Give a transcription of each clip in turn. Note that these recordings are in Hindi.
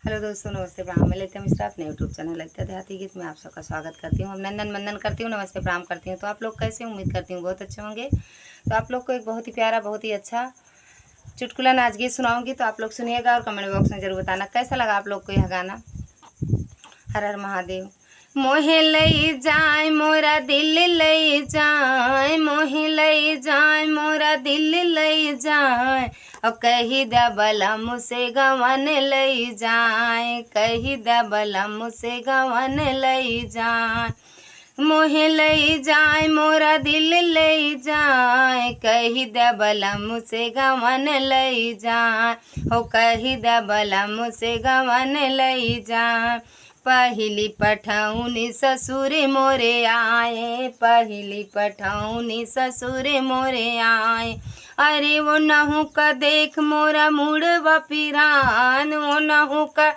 हेलो दोस्तों, नमस्ते प्रणाम। मैं ललिता मिश्रा अपने यूट्यूब चैनल ललिता देहाती गीत में आप सबका स्वागत करती हूँ। अभिनंदन वंदन करती हूँ, नमस्ते प्रणाम करती हूँ। तो आप लोग कैसे, उम्मीद करती हूँ बहुत अच्छे होंगे। तो आप लोग को एक बहुत ही प्यारा, बहुत ही अच्छा चुटकुला नाच गीत सुनाऊंगी। तो आप लोग सुनिएगा और कमेंट बॉक्स में ज़रूर बताना कैसा लगा आप लोग को यह गाना। हर हर महादेव। मोहे लई जाए मोरा दिल लई जाए, मोहे लई जाए मोरा दिल लई जाए, और कही दबला मुझसे गवन लई जाए, कही दबला मुझसे गवन लई जाए। मोहे लई जाए मोरा दिल लई जाए, कही दबला मुझसे गवन लई जाए, हो कही दबला मुझसे गवन लई जाए। पहली पठौनी ससुर मोरे आए, पहली पठौनी ससुर मोरे आए, अरे वो नहु का देख मोरा मुड़वा पिरान, वो नहु का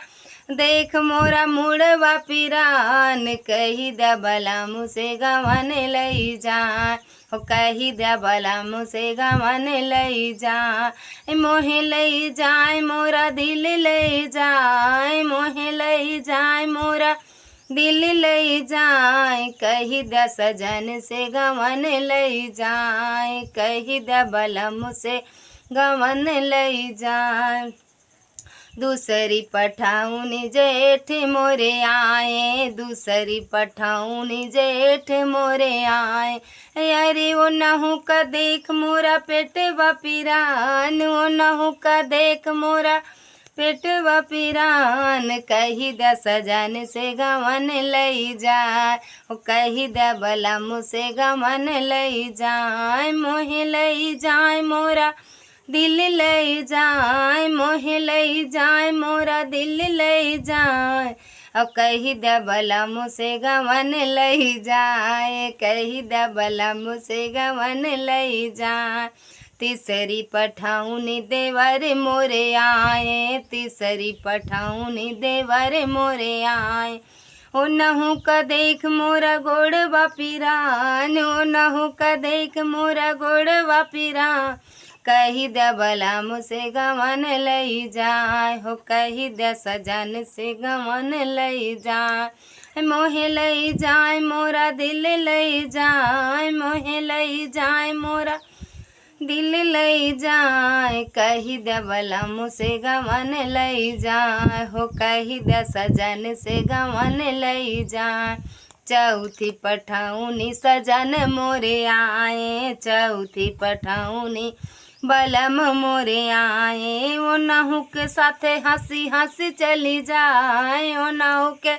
देख मोरा मुड़वा पिरान, कही दबला मुझसे गवन लई जाए, हो कही दबला मुझसे गवन लई जाए। मोहे लई जाए मोरा दिल लई जाए, मोहे लई जाए मोरा दिल लई जाए, कही द सजन से गवन लई जाए, कही दबला मुझसे गवन लई जाए। दूसरी पठौनी जेठ मोरे आए, दूसरी पठौनी जेठ मोरे आए, अरे वो नहु का देख मोरा पेटवा पिरान, वो नहु का देख मोरा पेटवा पिरान, कही द सजन से गवन लई जाए, कही दबला मुझसे गवन लई जाए। मोहे लई जाए मोरा दिल लई जाए, मोहे लई जाए मोरा दिल लई जाए, और कही दबला मुझसे गवन लई जाए, कही दबला मुझसे गवन लई जाए। तीसरी पठौनी देवर मोरे आए, तीसरी पठौनी देवर मोरे आए, ओ नहु का देख मोरा गोड़वा पिरान, ओ नहु का देख मोरा गोड़वा पिरान, कही दबला मुझसे गवन लई जाए, हो कही द सजन से गवन लई जाए। मोहे लई जाए मोरा दिल लई जाए, मोहे लई जाए मोरा दिल लई जाए, कही दबला मुझसे गवन लई जाए, हो कही द सजन से गवन लई जाए। चौथी पठौनी सजन मोरे आए, चौथी पठौनी बलम मोरे आए, ओ नहु के साथे हंसी हंसी चली जाए, ओ नहु के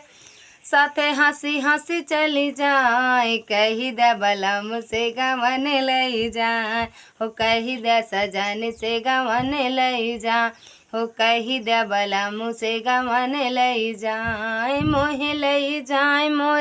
साथे हंसी हंसी चली जाए, कही दबला मुझसे गवन लई जाए, हो कही द सजन से गवन लई जाए, हो कही दबला मुझसे गवन लई जाए। मोहे लई जाए मोरा